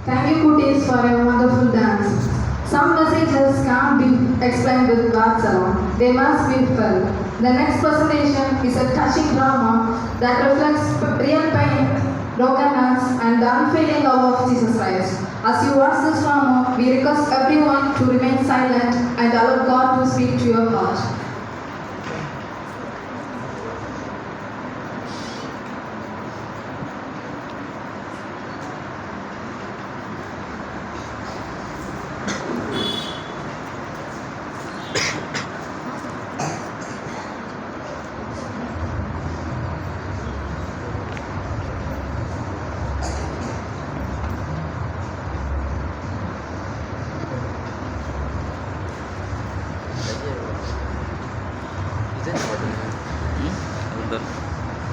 Thank you, Kutis, for a wonderful dance. Some messages can't be explained with words alone. They must be felt. The next presentation is a touching drama that reflects real pain, brokenness, and the unfailing love of Jesus Christ. As you watch this drama, we request everyone to remain silent and allow God to speak to your heart.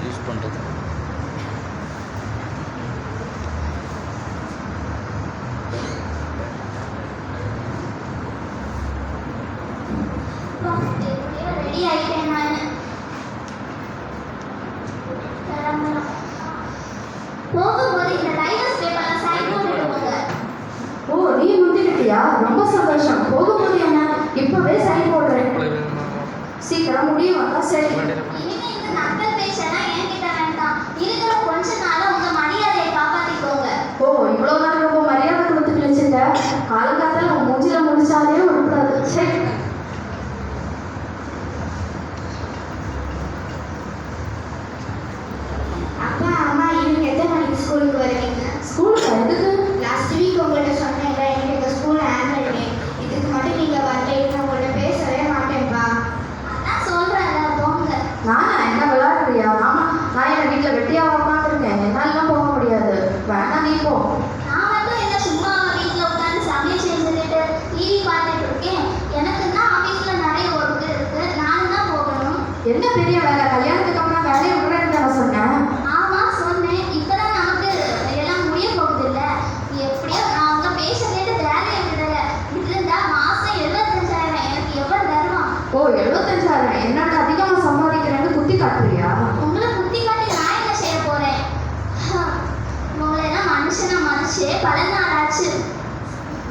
Use பண்ணுறது ready ஆயிட்டேன் நான் போகும்போது இந்த divorce பேப்பர்ல sign போட்டுடுவாங்க. ஓ, நீ முடிஞ்சிட்டியா? ரொம்ப சந்தோஷம். போகும்போது என்ன இப்பவே சைன் போடுறேன். சீக்கிரம் முடியும் வந்தா சரி. இனிமே இந்த நக்கல் பேச்செல்லாம் என்கிட்ட வேண்டாம். இருக்கிற கொஞ்ச நாளா உங்க மரியாதையை காப்பாத்திக்கோங்க. ஓ, இவ்வளவு நேரம் ரொம்ப மரியாதை கொடுத்து கழிச்சுட்ட. காலங்காத்தால உன் மூஞ்சில முடிச்சாலே உருப்படாது. சரி, அப்பா அம்மா இவங்க எத்தனை மணிக்கு ஸ்கூலுக்கு வருவீங்க? ஸ்கூலுக்கு எதுக்கு? லாஸ்ட் வீக் உங்கள்கிட்ட சொன்னேன்ல, எனக்கு இந்த ஸ்கூல் ஆனுவல் டே, இதுக்கு மட்டும் நீங்க வரல, நான் உங்கள்கிட்ட பேசவே மாட்டேன்ப்பா. அதான் சொல்றேன்ல, போங்க. நானா என்ன விளையாடுறியா? ஆமா, நான் என் வீட்டுல வெட்டியா உட்காந்துருக்கேன். என்னாலாம் போக முடியாது. வேணா நீ போ. நான் மட்டும் என்ன சும்மா வீட்டில் உட்காந்து சமையல் செஞ்சுட்டு டிவி பார்த்துட்டு இருக்கேன். எனக்கு தான் ஆஃபீஸில் நிறைய ஒர்க் இருக்கு, நான் தான் போகணும். என்ன பெரிய வேலை? கல்யாணத்துக்கு அப்புறம் வேலையை விடுறேன்னு தானே சொன்னேன். ஆமாம் சொன்னேன், இப்போதான் நமக்கு எல்லாம் முடிய போகுது இல்லை. எப்படியோ நான் அவங்க பேச கேட்டு வேலையை விடலை. விட்டுருந்தா மாதம் 75,000 எனக்கு எவ்வளோ தருவான்? ஓ, 75,000 என்னோட அதிகமா சம்பாதிக்கிறேன்னு குத்தி காட்டுறியா? உங்களை குத்தி காட்டி நான் என்ன செய்ய போகிறேன்? உங்களெல்லாம் மனுஷனை மதிச்சு பல நாள் ஆச்சு.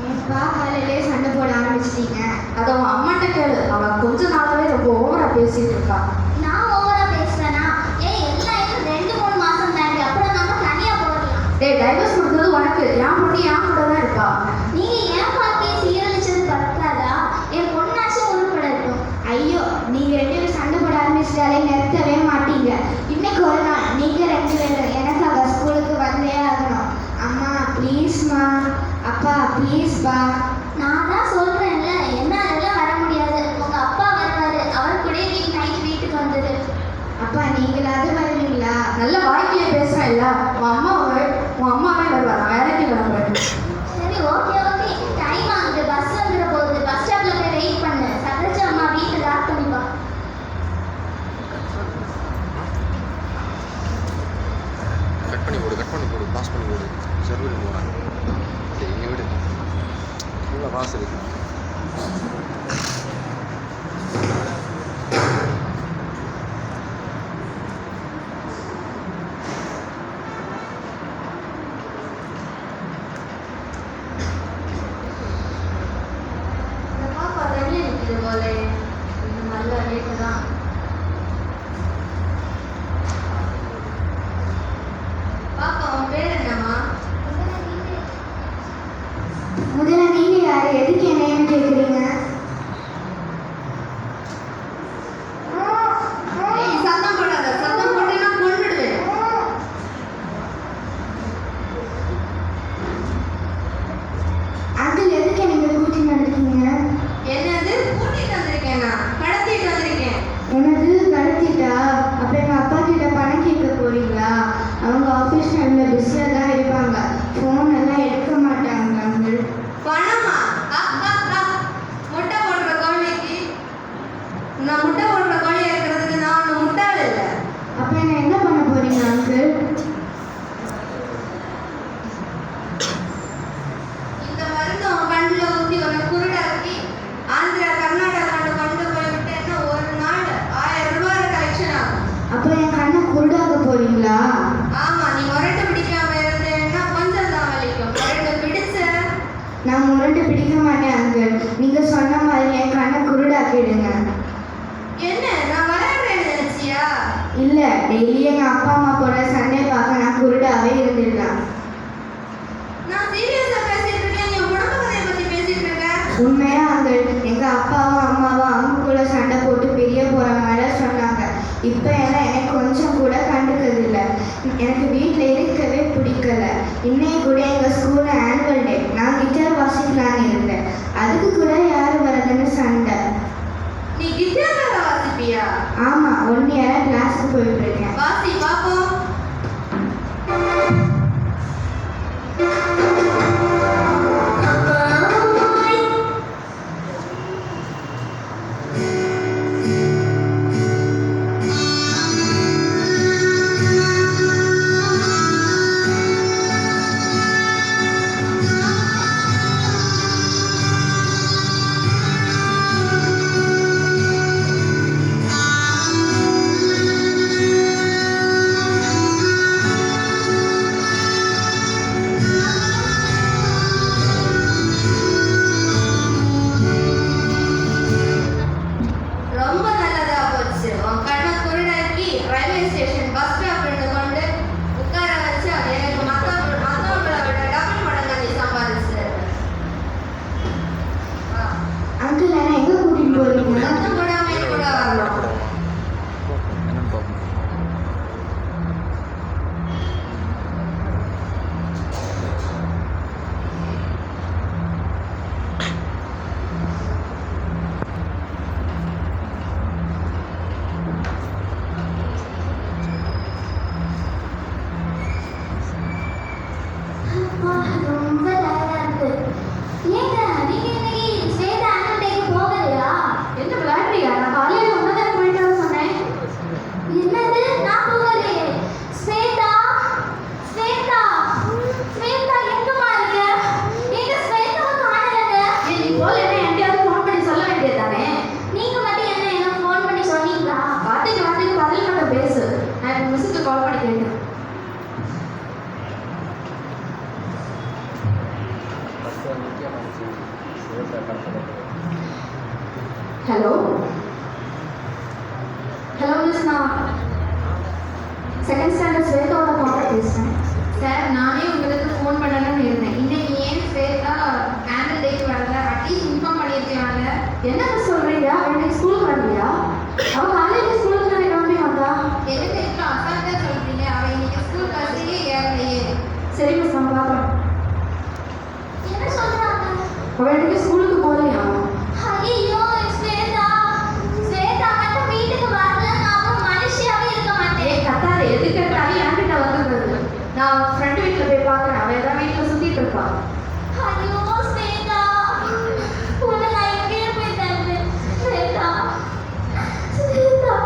ஏப்பா காலையிலே சண்டை போட ஆரம்பிச்சிட்டீங்க. அதை உன் அம்மாட்ட கேளு. அவன் கொஞ்ச நாளாவே ரொம்ப ஓவரா பேசிட்டு இருக்கா. நான் ஓவரா பேசுறேனா? எல்லாம் இன்னும் 2-3 மாசம் தாண்டி, அப்புறம் நம்ம தனியா போடலாம். டேய், டைவர்ஸ் கொடுத்தது உனக்கு. என் பொண்ணு என் கூட தான் இருக்கா. நீங்க ஏன் பார்த்து சீரழிச்சது பத்தாதா? என் பொண்ணாச்சும் உருப்படட்டும். ஐயோ, நீங்க 2 பேரும் சண்டை போட ஆரம்பிச்சிட்டாலே நிறுத்தவே மாட்டீங்க. இன்னைக்கு ஒரு நாள் நீங்க 2 பேரும் எனக்காக ஸ்கூலுக்கு வந்தே ஆகணும். அம்மா ப்ளீஸ்மா, அப்பா ப்ளீஸ்பா. நான் தான் சொல்றேன்ல, என்னாலலாம் வர முடியாது. உங்க அப்பா வருவாரு, அவர் கூட நீங்க நைட் வீட்டுக்கு வந்துடு. அப்பா நீங்களாவது வருவீங்களா? நல்ல வாய்க்கிலே பேசுறேன் இல்ல. உன் அம்மாவே வருவா. நான் வேலைக்கு கிளம்புறேன். சரி, ஓகே ஓகே. டைம் ஆகுது, பஸ் வந்துட போகுது. பஸ் ஸ்டாப்ல போய் வெயிட் பண்ணு. சதஜ அம்மா வீட்டை லாக் பண்ணிப்பா. கட் பண்ணி போடு, பாஸ் பண்ணி போடு. சர்வீஸ் போகிறாங்க. சரி, இங்கே விடு. ஃபுல்லாக பாஸ் இருக்கு. இந்த பாப்பா தனியா நிற்குது போலே. நல்ல வீட்டு தான். பாப்பா, உன் பேர் என்னம்மா? முதல்ல நீங்க யாரு? எதுக்கு என்னையும் கேக்குறீங்க? ஏய், சத்தம் போடாத. சத்தம் போட்டேன்னா கொன்னுடுவேன். அங்கிள் எதுக்கு நீங்க கூட்டிட்டு வந்திருக்கீங்க? என்னது? கூட்டிட்டு வந்திருக்கேனா? கடத்திட்டு வந்திருக்கேன். என்னது கடத்திட்டா? அப்ப எங்க அப்பா கிட்ட பணம் கேட்க போறீங்களா? அவங்க ஆஃபீஸ் டைம்ல பிஸியா தான் இருப்பாங்க, ஃபோன் எல்லாம் எடுக்க மாட்டாங்க அங்கிள். பணமா? முட்டை போடுற கோழிக்கு நான் முட்டை போடுற கோழியா இருக்கிறதுக்கு நான் ஒன்றும் முட்டாள் இல்லை. அப்ப என்ன பண்ண போறீங்க அங்கிள்? இந்த வருடம் கண்ணில் ஊற்றி ஒரு குருடாக்கி ஆந்திரா கர்நாடகா கொண்டு போய் விட்டேன்னா ஒரு நாள் 1000 ரூபாய் கலெக்ஷன் ஆகும். அப்ப என் கண்ணை குருடாக்க போறீங்களா? ஆமா, நீ முரட்டு பிடிக்காம இருந்தா நான் முரண்டு பிடிக்க மாட்டேன் அங்கிள். நீங்கள் சொன்ன மாதிரி என் கண்ணை குருடாக்கிடுங்க. என்ன நான் விளையாடுறேன்னு நினைச்சியா? இல்லை, டெய்லி எங்கள் அப்பா அம்மா கூட சண்டே பார்க்க நான் குருடாவே இருந்துடலாம். நான் சீரியஸா பேசிட்டு இருக்கேன், நீ உடம்பு கதையை பத்தி பேசிட்டு இருக்க. உண்மையா அங்கிள், எங்கள் அப்பாவும் அம்மாவும் அம்முக்குள்ள சண்டை போட்டு பிரிய போகிற மாதிரி சொன்னாங்க. இப்போ எல்லாம் எனக்கு கொஞ்சம் கூட கண்டுக்கிறதில்ல. எனக்கு வீட்டில் இருக்கவே பிடிக்கல. இன்னைக்கு கூட எங்கள் ஸ்கூலில் ஆனுவல் டே, நான் கிட்டார் வாசிக்கலான்னு இருந்தேன். அதுக்கு கூட யார் வரதுன்னு சண்டை. நீ கிட்டார் வாசிப்பியா? ஆமாம், 1 இயரா கிளாஸுக்கு போயிட்டு இருக்கேன். வாசி பாப்போம். ரொம்ப நல்லதா போச்சு. உன் கண்ணை குருடாக்கி ரயில்வே ஸ்டேஷன் பஸ் ஸ்டாப் கொண்டு உட்கார வச்சா எனக்கு மற்றவங்களை விட டபுள் மடங்கா நீ சம்பாதிச்சு. அங்கிள், என்ன எங்கே கூட்டிகிட்டு போகிறீங்க? சத்தம் போடாம என் கூட வரணும். என்னன்னு பார்ப்போம். அப்பா, ரொம்ப டயர்டா இருக்கு. ஏங்க, நீங்க இன்னைக்கு ஸ்வேதா ஆனுவல் டேக்கு போகலையா? என்ன விளையாடுறியா? நான் காலையில் ஒன்றதான் போயிட்டு வர சொன்னேன். என்னது? நான் போகலையே. ஸ்வேதா, ஸ்வேதா, ஸ்வேதா எங்கம்மா இருக்க? எங்க ஸ்வேதாவை காணலங்க. ஏன் நீ போகலன்னா என்கிட்டயாவது ஃபோன் பண்ணி சொல்ல வேண்டியதுதானே? நீங்க மட்டும் என்ன எனக்கு ஃபோன் பண்ணி சொன்னீங்களா? வார்த்தைக்கு பதில் மட்டும் பேசு. நான் இப்போ மிஸ்ஸுக்கு கால் பண்ணி கேட்குறேன். ஹலோ ஹலோ மிஸ், நான் செகண்ட் ஸ்டாண்டர்ட் ஸ்வேதாவோட கான்டாக்ட் பேசுகிறேன். சார், நானே உங்களுக்கு ஃபோன் பண்ணணும்னு இருந்தேன். இன்னைக்கு ஏன் ஸ்வேதா ஆனுவல் டேக்கு வரல? அட்லீஸ்ட் இன்ஃபார்ம் பண்ணியிருக்கேன். என்ன மிஸ் சொல்கிறீங்க? இன்னைக்கு ஸ்கூலுக்கு வரலையா? அவள் காலையில் ஸ்கூலுக்கு தானே கிளம்பி வந்தா. எதுக்கு இப்போ அசால்ட்டாக சொல்கிறீங்க? அவள் இன்னைக்கு ஸ்கூல் பஸ்ஸிலே ஏறலையே. சரி மிஸ், நான் பார்க்குறேன். என்ன சொல்றாங்க? அவள் இன்னைக்கு ஸ்கூலுக்கு போகலையா? ஐயோ, ஸ்வேதா, ஸ்வேதா மட்டும் வீட்டுக்கு வரல, நான் அப்புறம் மனுஷியாவே இருக்க மாட்டேன். ஏய் கத்தாரு, எதுக்கு எடுத்தாலும் என்கிட்ட வந்துடுறது. நான் ஃப்ரெண்டு வீட்டில் போய் பார்க்குறேன். அவள் ஏதாவது வீட்டில் சுற்றிட்டு இருப்பாள். ஐயோ, ஸ்வேதா, உன்னை நான் எங்கேயே போய் தருவேன்? ஸ்வேதா, ஸ்வேதா,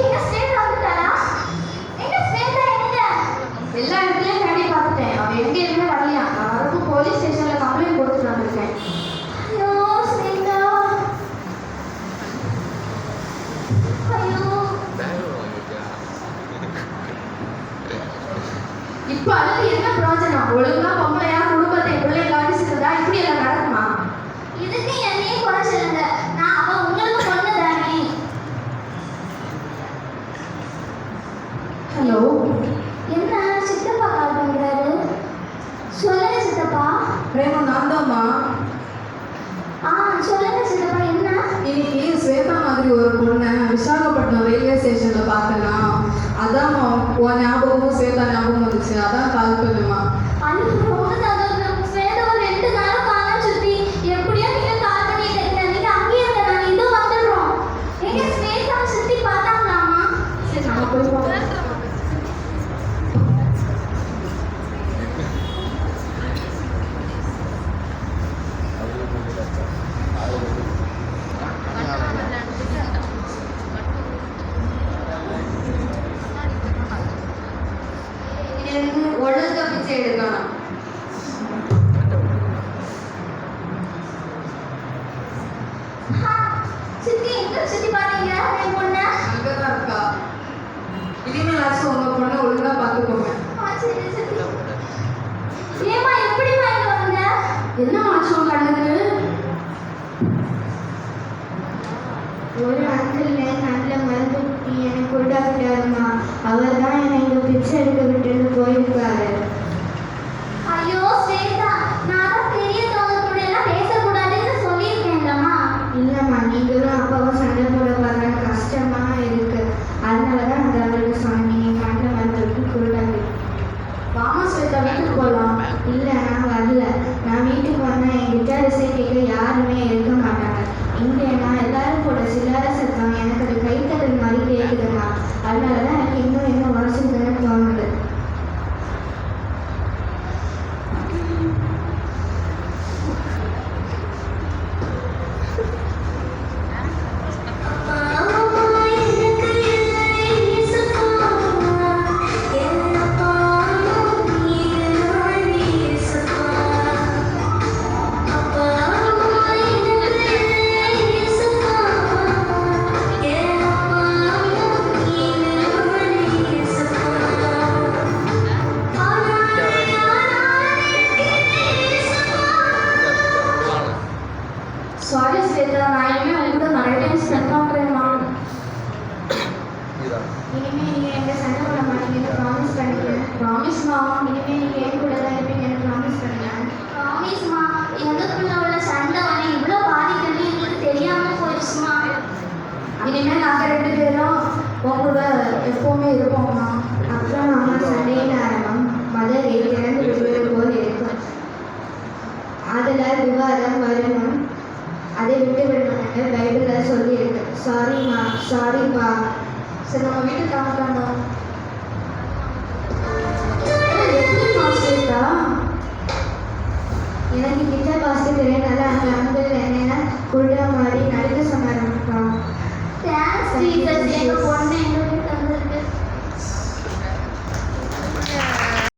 எங்க ஸ்வேதா வந்துட்டாளா? எங்க ஸ்வேதா எங்க? எல்லா இடத்துலையும் தேடி பார்த்துட்டேன். அவள் எங்கேயுமே வரலையா. நான் வரப்போ போலீஸ் ஸ்டேஷனில் கம்ப்ளைண்ட் கொடுத்துட்டு வந்திருக்கேன். ஐயோ, ஸ்வேதா, ஐயோ. பெங்களூர் வாங்கிருக்கியா? இப்போ அதுக்கு என்ன பிரயோஜனம்? ஒழுங்கா பொம்பளையா குடும்பத்தை பிள்ளைய கவனிச்சுருந்தா இப்படி எல்லாம் நடக்குமா? இதுக்கு என்னையே குறை சொல்லுங்க. நான் அவ உங்களுக்கு பொண்ணு தானே. ஹலோ, என்ன சித்தப்பா கால் பண்றாரு? சொல்லுங்க சித்தப்பா. பிரேமா, நான் தான்மா. சொல்லுங்க சித்தப்பா, என்ன? இன்னைக்கு ஸ்வேதா மாதிரி ஒரு பொண்ணை விசாகப்பட்டினம் ரயில்வே ஸ்டேஷனில் பார்த்தேன்னா, அதான் உன் ஞாபகமும் ஸ்வேதா ஞாபகம் வந்துச்சு. அதான் கால் பண்ணுமா. அன்னைக்கு ரொம்ப சந்தோஷம். ஸ்வேதாவை 2 நாளும் காணோம் சித்தி. எப்படியோ நீங்க கால் பண்ணிட்டு இருக்கீங்க. நீங்க அங்கேயே இருங்க, நாங்க இதோ வந்துடுறோம். எங்க ஸ்வேதாவை சித்தி பார்த்தாங்களாமா? சரி, நம்ம போய் பார்க்கலாம். எனக்கு ஒழுங்கு தப்பிச்சு என்ன ஆச்சும் கண்ணுக்கு? ஒரு அங்கிள் நல்ல மருந்து எனக்கு கொடுத்தாருமா. அவர் தான் என்னை இங்கே பிச்சை எடுக்க விட்டுட்டு போயிருக்காரு. ஐயோ ஸ்வேதா, நான் தான் பெரியவங்க கூட எல்லாம் பேசக்கூடாதுன்னு சொல்லியிருக்கேன்லம்மா. இல்லைம்மா, நீங்களும் அப்பாவும் சண்டை போட பாருங்க, கஷ்டமா இருக்கு. அதனால தான் அந்த அவருக்கு சொன்னேன், நீங்கள் கண்ட மருந்துக்கு கொடுத்தாரு. வாமா ஸ்வேதா, வீட்டுக்கு போகலாம். இல்லை, நான் வரல. நான் வீட்டுக்கு வந்தேன், என்கிட்ட இசை கேட்க யாருமே இருக்க மாட்டாங்க. இங்கே நான் எல்லாரும் கூட சில்லறை சத்தம் எனக்கு அது கைத்தடல் மாதிரி கேட்குதுமா. அதனால தான் எனக்கு இன்னும் உடச்சிருக்குன்னு தோணுது. சாரி ஸ்வேதா, நான் இனிமேல் உங்க கூட நிறைய டைம் ஸ்பெண்ட் பண்ணுறேம்மா. இனிமேல் நீங்கள் எங்கள் சண்டை போட மாட்டீங்கன்னு ப்ராமிஸ் பண்ணிக்கிறேன். ப்ராமிஸ்மா. இனிமேல் நீங்கள் என் கூட தான் இருப்பீங்கன்னு ப்ராமிஸ் பண்ணுறேன். ப்ராமிஸ்மா. எங்களுக்குள்ள உள்ள சண்டை வந்து இவ்வளோ பாதிக்குன்னு எங்களுக்கு தெரியாமல் போயிடுச்சுமா. இனிமேல் நாங்கள் 2 பேரும் உங்க கூட எப்போவுமே இருப்போம்மா. அப்புறம் அம்மா சண்டையின் ஆரம்பம் மதரை திறந்து விடுவது போல் இருக்கும். அதில் விவாதம் வரணும், அதை விட்டு விடணும்னு பைபிளில் சொல்லியிருக்கு. சாரிம்மா, சாரிப்பா. சரி, நம்ம வீட்டுக்கு கிளம்பலாமா?